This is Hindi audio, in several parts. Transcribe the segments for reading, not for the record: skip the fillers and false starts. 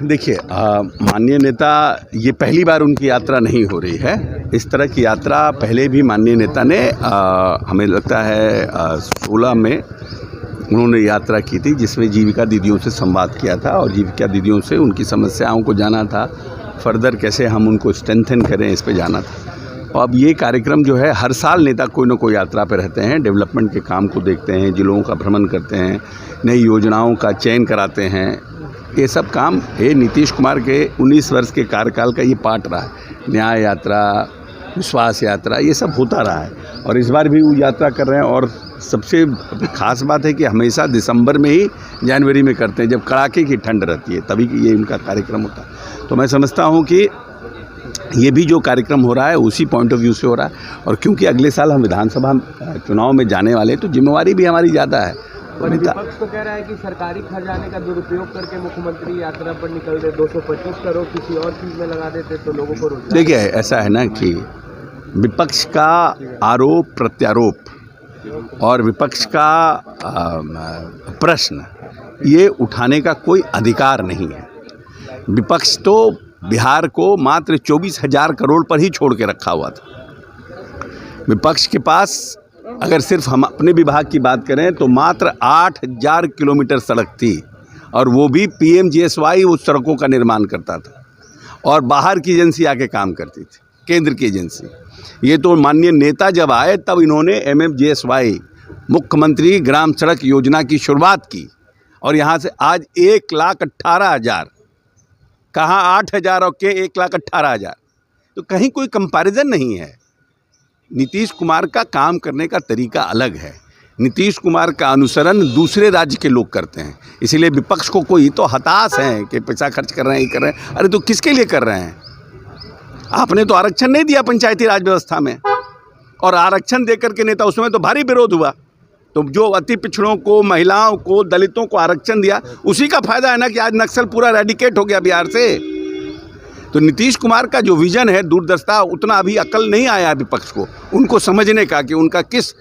देखिए, माननीय नेता ये पहली बार उनकी यात्रा नहीं हो रही है। इस तरह की यात्रा पहले भी माननीय नेता ने हमें लगता है 16 में उन्होंने यात्रा की थी, जिसमें जीविका दीदियों से संवाद किया था और जीविका दीदियों से उनकी समस्याओं को जाना था, फर्दर कैसे हम उनको स्ट्रेंथन करें इस पे जाना था। और अब ये कार्यक्रम जो है, हर साल नेता कोई ना कोई यात्रा पे रहते हैं, डेवलपमेंट के काम को देखते हैं, जिलों का भ्रमण करते हैं, नई योजनाओं का चयन कराते हैं। ये सब काम ये नीतीश कुमार के 19 वर्ष के कार्यकाल का ये पार्ट रहा है। न्याय यात्रा, विश्वास यात्रा, ये सब होता रहा है और इस बार भी वो यात्रा कर रहे हैं। और सबसे ख़ास बात है कि हमेशा दिसंबर में ही जनवरी में करते हैं, जब कड़ाके की ठंड रहती है, तभी ये उनका कार्यक्रम होता है। तो मैं समझता हूँ कि ये भी जो कार्यक्रम हो रहा है उसी पॉइंट ऑफ व्यू से हो रहा है। और क्योंकि अगले साल हम विधानसभा चुनाव में जाने वाले हैं, तो जिम्मेवारी भी हमारी ज़्यादा है। विपक्ष तो कह रहा है कि सरकारी खजाने का दुरुपयोग करके मुख्यमंत्री यात्रा पर निकल रहे, 225 करोड़ किसी और चीज़ में लगा देते तो लोगों को रोजगार। देखिए, ऐसा है ना कि विपक्ष का आरोप प्रत्यारोप और विपक्ष का प्रश्न ये उठाने का कोई अधिकार नहीं है। विपक्ष तो बिहार को मात्र 24,000 करोड़ पर ही छोड़ के रखा हुआ था। विपक्ष के पास अगर सिर्फ हम अपने विभाग की बात करें तो मात्र 8,000 किलोमीटर सड़क थी, और वो भी PMGSY उस सड़कों का निर्माण करता था और बाहर की एजेंसी आके काम करती थी, केंद्र की एजेंसी। ये तो माननीय नेता जब आए तब इन्होंने MMGSY मुख्यमंत्री ग्राम सड़क योजना की शुरुआत की, और यहाँ से आज 1,18,000, कहाँ 8,000 और के 1,18,000, तो कहीं कोई कंपैरिजन नहीं है। नीतीश कुमार का काम करने का तरीका अलग है। नीतीश कुमार का अनुसरण दूसरे राज्य के लोग करते हैं, इसीलिए विपक्ष को कोई तो हताश है कि पैसा खर्च कर रहे हैं, ये कर रहे हैं। अरे तो किसके लिए कर रहे हैं? आपने तो आरक्षण नहीं दिया पंचायती राज व्यवस्था में, और आरक्षण देकर के नेता, उसमें तो भारी विरोध हुआ। तो जो अति पिछड़ों को, महिलाओं को, दलितों को आरक्षण दिया, उसी का फायदा है ना कि आज नक्सल पूरा रेडिकेट हो गया बिहार से। तो नीतीश कुमार का जो विजन है, दूरदर्शिता, उतना अभी अकल नहीं आया विपक्ष को उनको समझने का कि उनका किस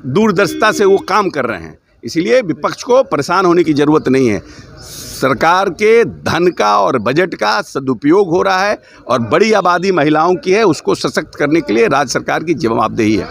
दूरदर्शिता से वो काम कर रहे हैं। इसलिए विपक्ष को परेशान होने की ज़रूरत नहीं है। सरकार के धन का और बजट का सदुपयोग हो रहा है, और बड़ी आबादी महिलाओं की है, उसको सशक्त करने के लिए राज्य सरकार की जवाबदेही है।